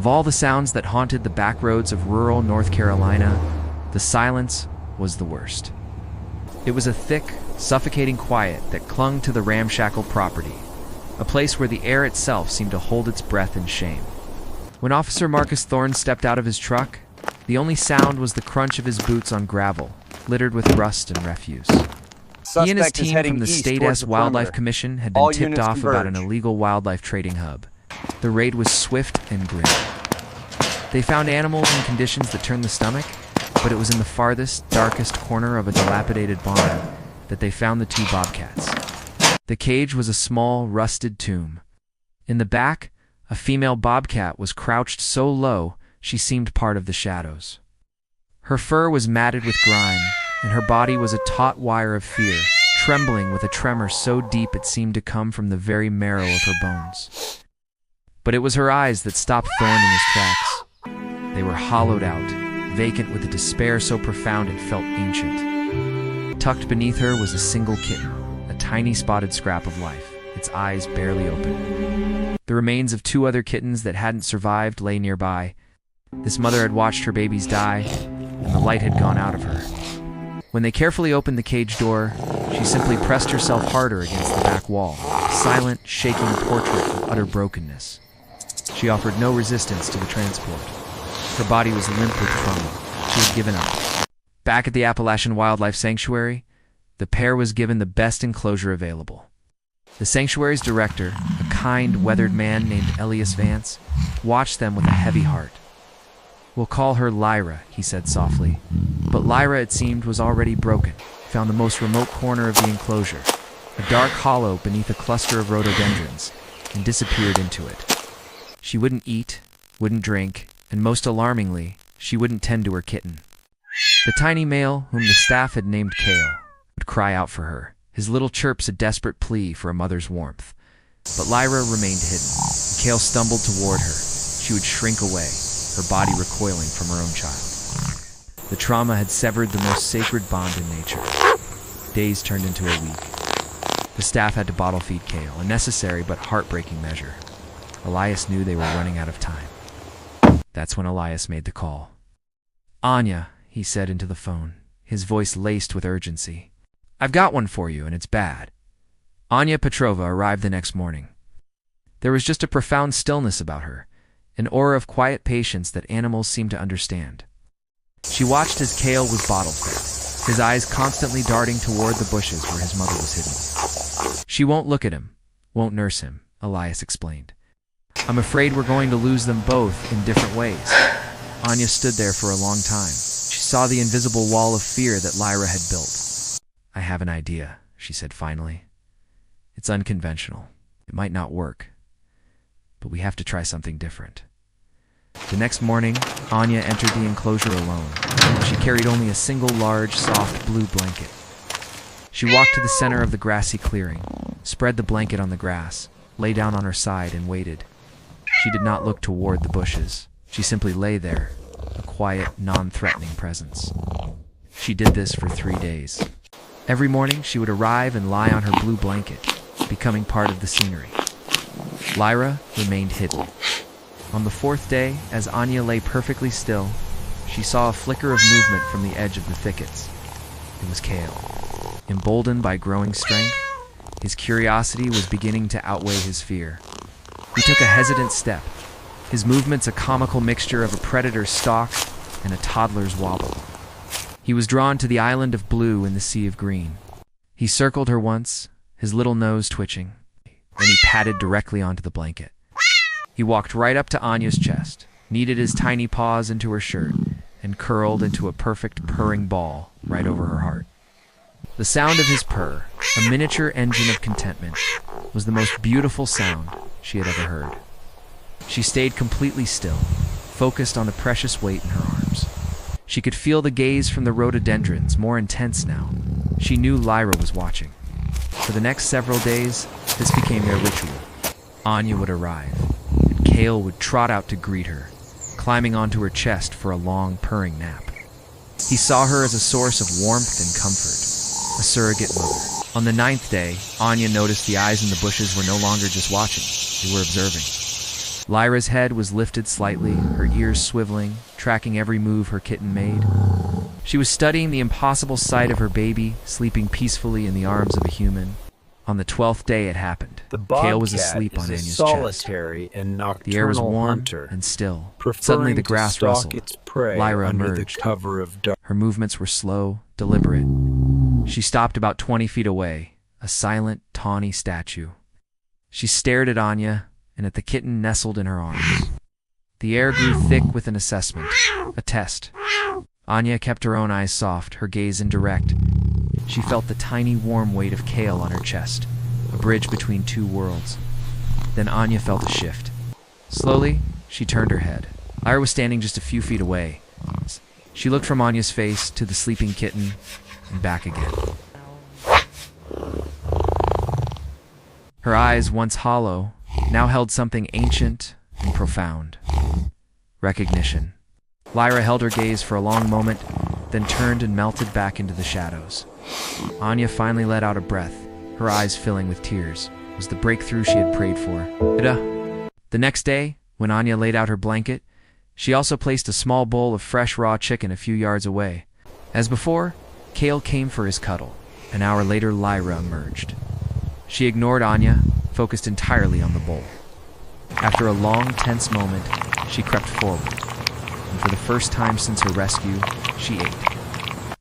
Of all the sounds that haunted the back roads of rural North Carolina, the silence was the worst. It was a thick, suffocating quiet that clung to the ramshackle property, a place where the air itself seemed to hold its breath in shame. When Officer Marcus Thorne stepped out of his truck, the only sound was the crunch of his boots on gravel, littered with rust and refuse. He and his team from the State Wildlife Commission had been tipped off about an illegal wildlife trading hub. The raid was swift and grim. They found animals in conditions that turned the stomach, but it was in the farthest, darkest corner of a dilapidated barn that they found the two bobcats. The cage was a small, rusted tomb. In the back, a female bobcat was crouched so low she seemed part of the shadows. Her fur was matted with grime, and her body was a taut wire of fear, trembling with a tremor so deep it seemed to come from the very marrow of her bones. But it was her eyes that stopped Thorne in his tracks. They were hollowed out, vacant with a despair so profound it felt ancient. Tucked beneath her was a single kitten, a tiny spotted scrap of life, its eyes barely open. The remains of two other kittens that hadn't survived lay nearby. This mother had watched her babies die, and the light had gone out of her. When they carefully opened the cage door, she simply pressed herself harder against the back wall, a silent, shaking portrait of utter brokenness. She offered no resistance to the transport. Her body was limp with trauma. She had given up. Back at the Appalachian Wildlife Sanctuary, the pair was given the best enclosure available. The sanctuary's director, a kind, weathered man named Elias Vance, watched them with a heavy heart. "We'll call her Lyra," he said softly. But Lyra, it seemed, was already broken, found the most remote corner of the enclosure, a dark hollow beneath a cluster of rhododendrons, and disappeared into it. She wouldn't eat, wouldn't drink, and most alarmingly, she wouldn't tend to her kitten. The tiny male, whom the staff had named Kale, would cry out for her, his little chirps a desperate plea for a mother's warmth. But Lyra remained hidden. When Kale stumbled toward her, she would shrink away, her body recoiling from her own child. The trauma had severed the most sacred bond in nature. Days turned into a week. The staff had to bottle feed Kale, a necessary but heartbreaking measure. Elias knew they were running out of time. That's when Elias made the call. "Anya," he said into the phone, his voice laced with urgency. "I've got one for you, and it's bad." Anya Petrova arrived the next morning. There was just a profound stillness about her, an aura of quiet patience that animals seemed to understand. She watched as Kale was bottle fed, his eyes constantly darting toward the bushes where his mother was hidden. "She won't look at him, won't nurse him," Elias explained. "I'm afraid we're going to lose them both in different ways." Anya stood there for a long time. She saw the invisible wall of fear that Lyra had built. "I have an idea," she said finally. "It's unconventional. It might not work. But we have to try something different." The next morning, Anya entered the enclosure alone. She carried only a single large, soft blue blanket. She walked to the center of the grassy clearing, spread the blanket on the grass, lay down on her side, and waited. She did not look toward the bushes. She simply lay there, a quiet, non-threatening presence. She did this for 3 days. Every morning, she would arrive and lie on her blue blanket, becoming part of the scenery. Lyra remained hidden. On the 4th day, as Anya lay perfectly still, she saw a flicker of movement from the edge of the thickets. It was Kale. Emboldened by growing strength, his curiosity was beginning to outweigh his fear. He took a hesitant step, his movements a comical mixture of a predator's stalk and a toddler's wobble. He was drawn to the island of blue in the sea of green. He circled her once, his little nose twitching, and he patted directly onto the blanket. He walked right up to Anya's chest, kneaded his tiny paws into her shirt, and curled into a perfect purring ball right over her heart. The sound of his purr, a miniature engine of contentment, was the most beautiful sound she had ever heard. She stayed completely still, focused on the precious weight in her arms. She could feel the gaze from the rhododendrons, more intense now. She knew Lyra was watching. For the next several days, this became their ritual. Anya would arrive, and Kale would trot out to greet her, climbing onto her chest for a long, purring nap. He saw her as a source of warmth and comfort, a surrogate mother. On the 9th day, Anya noticed the eyes in the bushes were no longer just watching, they were observing. Lyra's head was lifted slightly, her ears swiveling, tracking every move her kitten made. She was studying the impossible sight of her baby sleeping peacefully in the arms of a human. On the 12th day it happened. The Bobcat Kale was asleep on Anya's solitary chest. and nocturnal The air was warm hunter, and still. preferring Suddenly the to grass stalk rustled. its prey Lyra under emerged. the cover of dark. Her movements were slow, deliberate. She stopped about 20 feet away, a silent, tawny statue. She stared at Anya and at the kitten nestled in her arms. The air grew thick with an assessment, a test. Anya kept her own eyes soft, her gaze indirect. She felt the tiny warm weight of Kale on her chest, a bridge between two worlds. Then Anya felt a shift. Slowly, she turned her head. Lyra was standing just a few feet away. She looked from Anya's face to the sleeping kitten and back again. Her eyes, once hollow, now held something ancient and profound. Recognition. Lyra held her gaze for a long moment, then turned and melted back into the shadows. Anya finally let out a breath, her eyes filling with tears. It was the breakthrough she had prayed for. The next day, when Anya laid out her blanket, she also placed a small bowl of fresh raw chicken a few yards away. As before, Kale came for his cuddle. An hour later, Lyra emerged. She ignored Anya, focused entirely on the bowl. After a long, tense moment, she crept forward, and for the first time since her rescue, she ate.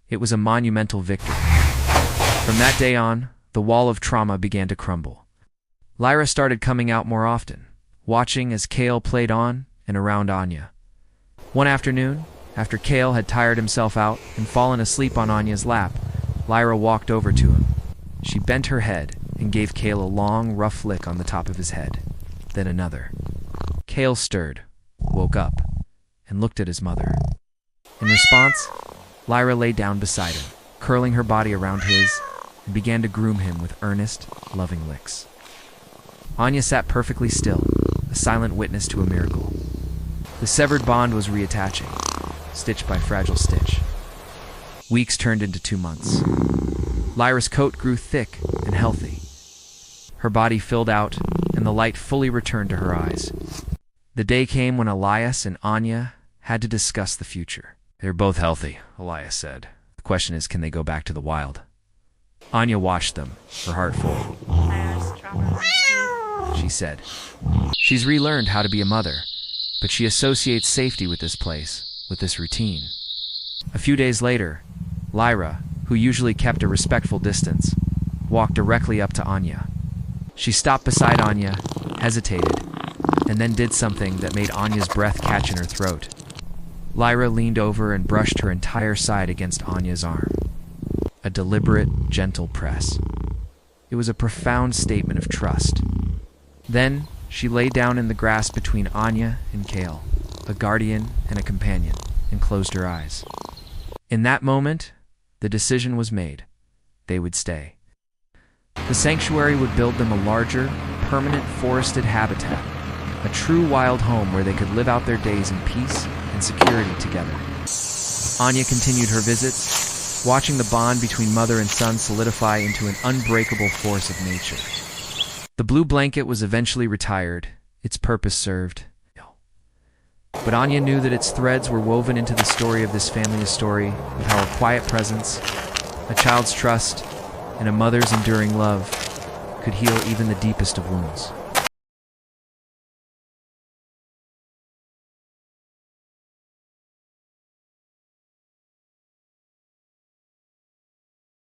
It was a monumental victory. From that day on, the wall of trauma began to crumble. Lyra started coming out more often, watching as Kale played on and around Anya. One afternoon, after Kale had tired himself out and fallen asleep on Anya's lap, Lyra walked over to him. She bent her head and gave Kale a long, rough lick on the top of his head, then another. Kale stirred, woke up, and looked at his mother. In response, Lyra lay down beside him, curling her body around his, and began to groom him with earnest, loving licks. Anya sat perfectly still, a silent witness to a miracle. The severed bond was reattaching, stitch by fragile stitch. Weeks turned into 2 months. Lyra's coat grew thick and healthy. Her body filled out, and the light fully returned to her eyes. The day came when Elias and Anya had to discuss the future. They're both healthy, Elias said. The question is, can they go back to the wild? Anya watched them, her heart full. She said. She's relearned how to be a mother, but she associates safety with this place, with this routine. A few days later, Lyra, who usually kept a respectful distance, walked directly up to Anya. She stopped beside Anya, hesitated, and then did something that made Anya's breath catch in her throat. Lyra leaned over and brushed her entire side against Anya's arm. A deliberate, gentle press. It was a profound statement of trust. Then, she lay down in the grass between Anya and Kale, a guardian and a companion, and closed her eyes. In that moment, the decision was made. They would stay. The sanctuary would build them a larger, permanent forested habitat, a true wild home where they could live out their days in peace and security together. Anya continued her visits, watching the bond between mother and son solidify into an unbreakable force of nature. The blue blanket was eventually retired, its purpose served. But Anya knew that its threads were woven into the story of this family, a story of how a quiet presence, a child's trust, and a mother's enduring love could heal even the deepest of wounds.